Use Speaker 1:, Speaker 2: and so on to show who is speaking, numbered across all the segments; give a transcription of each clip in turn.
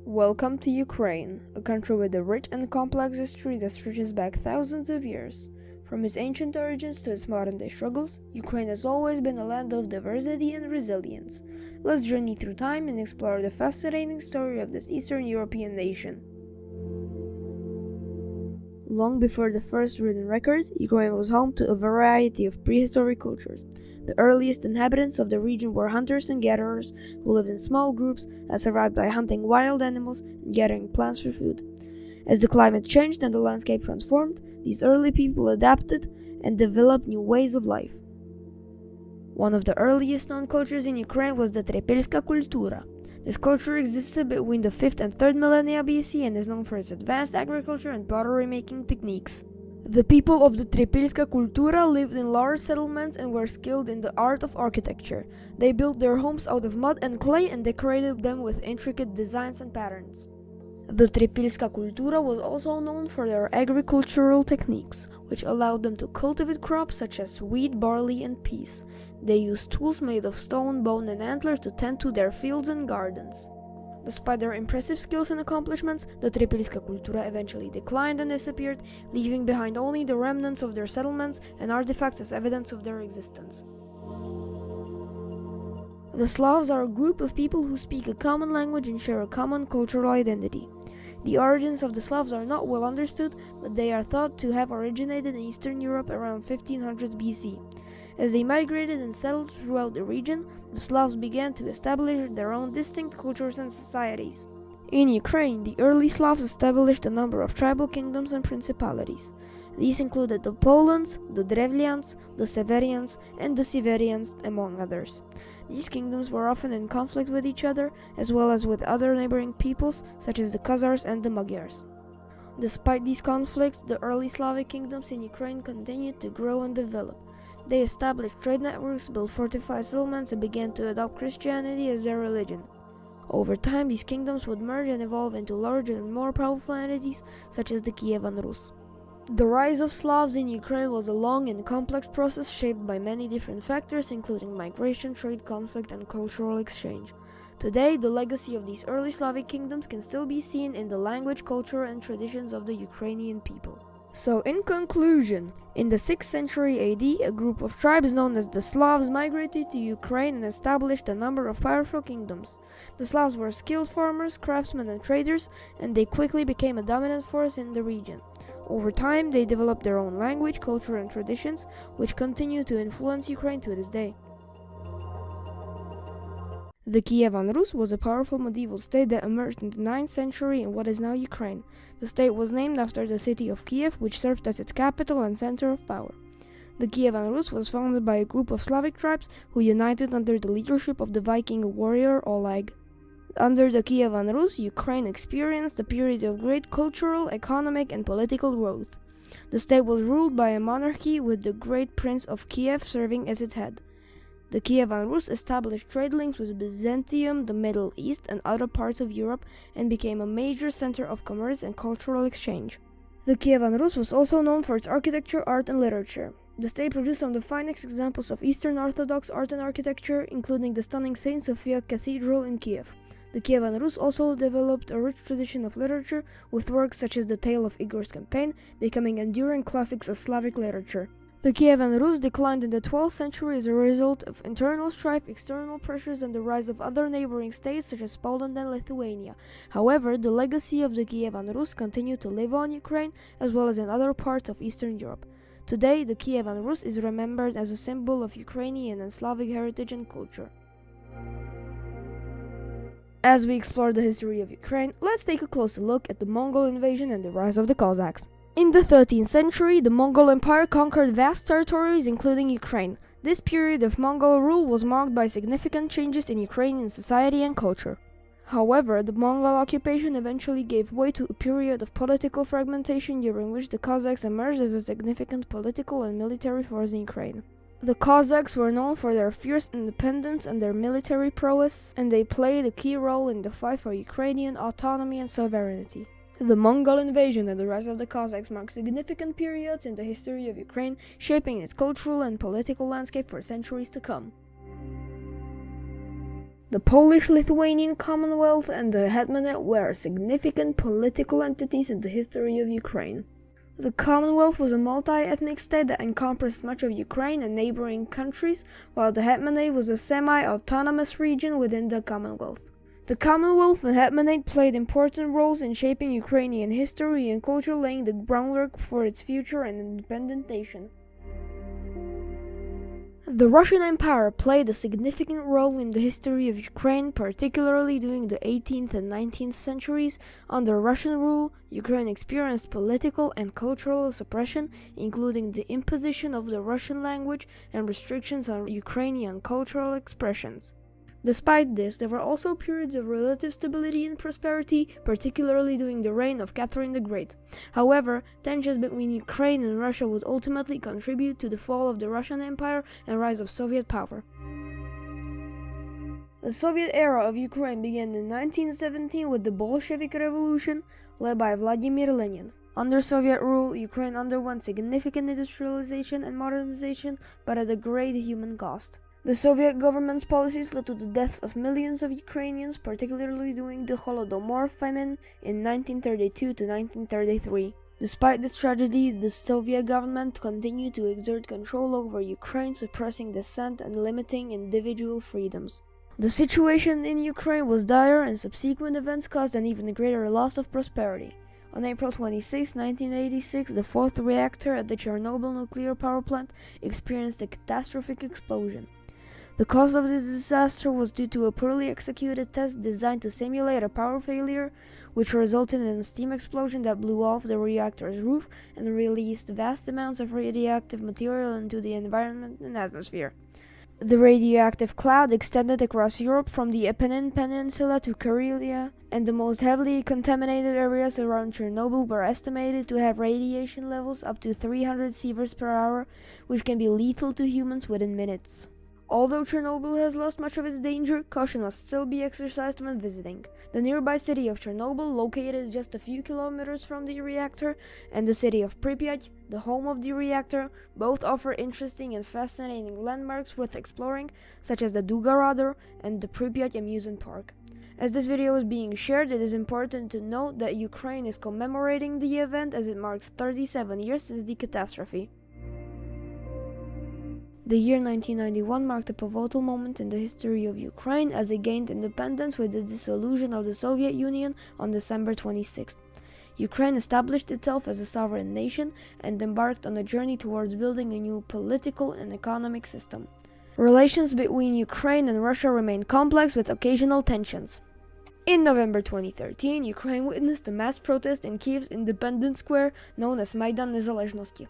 Speaker 1: Welcome to Ukraine, a country with a rich and complex history that stretches back thousands of years. From its ancient origins to its modern-day struggles, Ukraine has always been a land of diversity and resilience. Let's journey through time and explore the fascinating story of this Eastern European nation. Long before the first written records, Ukraine was home to a variety of prehistoric cultures. The earliest inhabitants of the region were hunters and gatherers who lived in small groups and survived by hunting wild animals and gathering plants for food. As the climate changed and the landscape transformed, these early people adapted and developed new ways of life. One of the earliest known cultures in Ukraine was the Trepelska cultura. This culture existed between the 5th and 3rd millennia BC and is known for its advanced agriculture and pottery-making techniques. The people of the Trepelska cultura lived in large settlements and were skilled in the art of architecture. They built their homes out of mud and clay and decorated them with intricate designs and patterns. The Trepelska cultura was also known for their agricultural techniques, which allowed them to cultivate crops such as wheat, barley, and peas. They used tools made of stone, bone, and antler to tend to their fields and gardens. Despite their impressive skills and accomplishments, the Trepelska cultura eventually declined and disappeared, leaving behind only the remnants of their settlements and artifacts as evidence of their existence. The Slavs are a group of people who speak a common language and share a common cultural identity. The origins of the Slavs are not well understood, but they are thought to have originated in Eastern Europe around 1500 BC. As they migrated and settled throughout the region, the Slavs began to establish their own distinct cultures and societies. In Ukraine, the early Slavs established a number of tribal kingdoms and principalities. These included the Polans, the Drevlians, the Severians, and the Siverians, among others. These kingdoms were often in conflict with each other, as well as with other neighboring peoples, such as the Khazars and the Magyars. Despite these conflicts, the early Slavic kingdoms in Ukraine continued to grow and develop. They established trade networks, built fortified settlements, and began to adopt Christianity as their religion. Over time, these kingdoms would merge and evolve into larger and more powerful entities, such as the Kievan Rus. The rise of Slavs in Ukraine was a long and complex process shaped by many different factors, including migration, trade, conflict, and cultural exchange. Today, the legacy of these early Slavic kingdoms can still be seen in the language, culture, and traditions of the Ukrainian people. So, in conclusion, in the 6th century AD, a group of tribes known as the Slavs migrated to Ukraine and established a number of powerful kingdoms. The Slavs were skilled farmers, craftsmen, and traders, and they quickly became a dominant force in the region. Over time, they developed their own language, culture, and traditions, which continue to influence Ukraine to this day. The Kievan Rus was a powerful medieval state that emerged in the 9th century in what is now Ukraine. The state was named after the city of Kiev, which served as its capital and center of power. The Kievan Rus was founded by a group of Slavic tribes who united under the leadership of the Viking warrior Oleg. Under the Kievan Rus, Ukraine experienced a period of great cultural, economic, and political growth. The state was ruled by a monarchy with the Great Prince of Kiev serving as its head. The Kievan Rus established trade links with Byzantium, the Middle East, and other parts of Europe, and became a major center of commerce and cultural exchange. The Kievan Rus was also known for its architecture, art, and literature. The state produced some of the finest examples of Eastern Orthodox art and architecture, including the stunning Saint Sophia Cathedral in Kiev. The Kievan Rus also developed a rich tradition of literature, with works such as the Tale of Igor's Campaign becoming enduring classics of Slavic literature. The Kievan Rus declined in the 12th century as a result of internal strife, external pressures, and the rise of other neighboring states such as Poland and Lithuania. However, the legacy of the Kievan Rus continued to live on Ukraine as well as in other parts of Eastern Europe. Today, the Kievan Rus is remembered as a symbol of Ukrainian and Slavic heritage and culture. As we explore the history of Ukraine, let's take a closer look at the Mongol invasion and the rise of the Cossacks. In the 13th century, the Mongol Empire conquered vast territories, including Ukraine. This period of Mongol rule was marked by significant changes in Ukrainian society and culture. However, the Mongol occupation eventually gave way to a period of political fragmentation during which the Cossacks emerged as a significant political and military force in Ukraine. The Cossacks were known for their fierce independence and their military prowess, and they played a key role in the fight for Ukrainian autonomy and sovereignty. The Mongol invasion and the rise of the Cossacks mark significant periods in the history of Ukraine, shaping its cultural and political landscape for centuries to come. The Polish-Lithuanian Commonwealth and the Hetmanate were significant political entities in the history of Ukraine. The Commonwealth was a multi-ethnic state that encompassed much of Ukraine and neighboring countries, while the Hetmanate was a semi-autonomous region within the Commonwealth. The Commonwealth and Hetmanate played important roles in shaping Ukrainian history and culture, laying the groundwork for its future and independent nation. The Russian Empire played a significant role in the history of Ukraine, particularly during the 18th and 19th centuries. Under Russian rule, Ukraine experienced political and cultural suppression, including the imposition of the Russian language and restrictions on Ukrainian cultural expressions. Despite this, there were also periods of relative stability and prosperity, particularly during the reign of Catherine the Great. However, tensions between Ukraine and Russia would ultimately contribute to the fall of the Russian Empire and rise of Soviet power. The Soviet era of Ukraine began in 1917 with the Bolshevik Revolution, led by Vladimir Lenin. Under Soviet rule, Ukraine underwent significant industrialization and modernization, but at a great human cost. The Soviet government's policies led to the deaths of millions of Ukrainians, particularly during the Holodomor famine in 1932 to 1933. Despite this tragedy, the Soviet government continued to exert control over Ukraine, suppressing dissent and limiting individual freedoms. The situation in Ukraine was dire, and subsequent events caused an even greater loss of prosperity. On April 26, 1986, the fourth reactor at the Chernobyl nuclear power plant experienced a catastrophic explosion. The cause of this disaster was due to a poorly executed test designed to simulate a power failure, which resulted in a steam explosion that blew off the reactor's roof and released vast amounts of radioactive material into the environment and atmosphere. The radioactive cloud extended across Europe from the Apennine Peninsula to Karelia, and the most heavily contaminated areas around Chernobyl were estimated to have radiation levels up to 300 sieverts per hour, which can be lethal to humans within minutes. Although Chernobyl has lost much of its danger, caution must still be exercised when visiting. The nearby city of Chernobyl, located just a few kilometers from the reactor, and the city of Pripyat, the home of the reactor, both offer interesting and fascinating landmarks worth exploring, such as the Duga Radar and the Pripyat Amusement Park. As this video is being shared, it is important to note that Ukraine is commemorating the event as it marks 37 years since the catastrophe. The year 1991 marked a pivotal moment in the history of Ukraine as it gained independence with the dissolution of the Soviet Union on December 26th. Ukraine established itself as a sovereign nation and embarked on a journey towards building a new political and economic system. Relations between Ukraine and Russia remain complex with occasional tensions. In November 2013, Ukraine witnessed a mass protest in Kyiv's Independence Square known as Maidan Nezalezhnosti.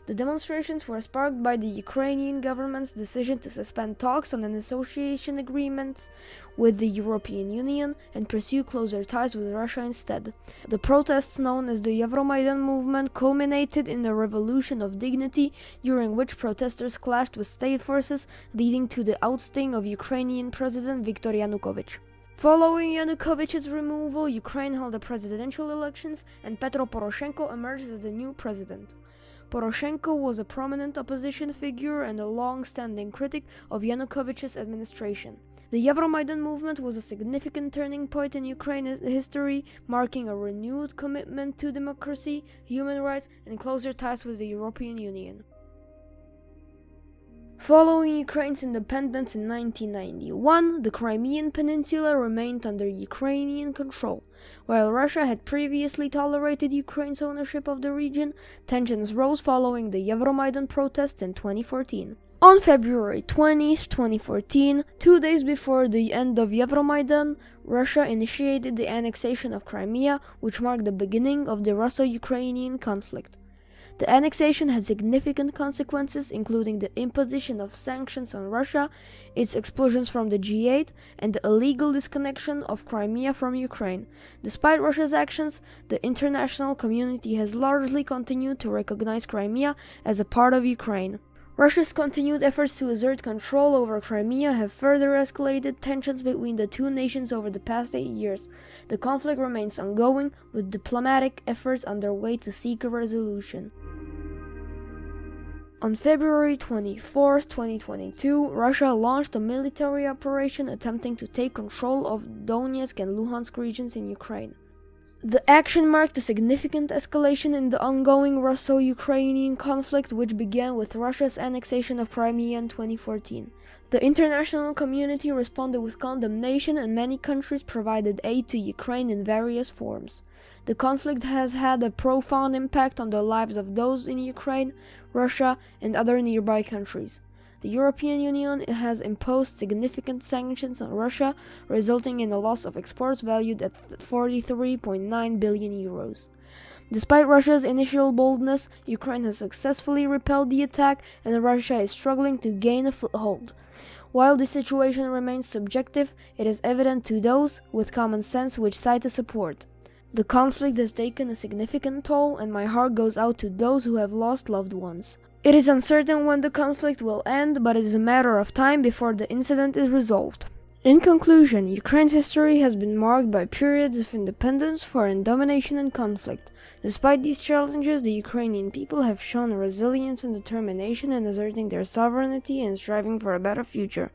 Speaker 1: The demonstrations were sparked by the Ukrainian government's decision to suspend talks on an association agreement with the European Union and pursue closer ties with Russia instead. The protests, known as the Euromaidan movement, culminated in a revolution of dignity, during which protesters clashed with state forces, leading to the ousting of Ukrainian President Viktor Yanukovych. Following Yanukovych's removal, Ukraine held the presidential elections, and Petro Poroshenko emerged as the new president. Poroshenko was a prominent opposition figure and a long-standing critic of Yanukovych's administration. The Euromaidan movement was a significant turning point in Ukraine's history, marking a renewed commitment to democracy, human rights, and closer ties with the European Union. Following Ukraine's independence in 1991, the Crimean Peninsula remained under Ukrainian control. While Russia had previously tolerated Ukraine's ownership of the region, tensions rose following the Euromaidan protests in 2014. On February 20, 2014, 2 days before the end of Euromaidan, Russia initiated the annexation of Crimea, which marked the beginning of the Russo-Ukrainian conflict. The annexation had significant consequences, including the imposition of sanctions on Russia, its expulsions from the G8, and the illegal disconnection of Crimea from Ukraine. Despite Russia's actions, the international community has largely continued to recognize Crimea as a part of Ukraine. Russia's continued efforts to assert control over Crimea have further escalated tensions between the two nations over the past 8 years. The conflict remains ongoing, with diplomatic efforts underway to seek a resolution. On February 24, 2022, Russia launched a military operation attempting to take control of Donetsk and Luhansk regions in Ukraine. The action marked a significant escalation in the ongoing Russo-Ukrainian conflict, which began with Russia's annexation of Crimea in 2014. The international community responded with condemnation, and many countries provided aid to Ukraine in various forms. The conflict has had a profound impact on the lives of those in Ukraine, Russia, and other nearby countries. The European Union has imposed significant sanctions on Russia, resulting in a loss of exports valued at 43.9 billion euros. Despite Russia's initial boldness, Ukraine has successfully repelled the attack, and Russia is struggling to gain a foothold. While the situation remains subjective, it is evident to those with common sense which side to support. The conflict has taken a significant toll, and my heart goes out to those who have lost loved ones. It is uncertain when the conflict will end, but it is a matter of time before the incident is resolved. In conclusion, Ukraine's history has been marked by periods of independence, foreign domination, and conflict. Despite these challenges, the Ukrainian people have shown resilience and determination in asserting their sovereignty and striving for a better future.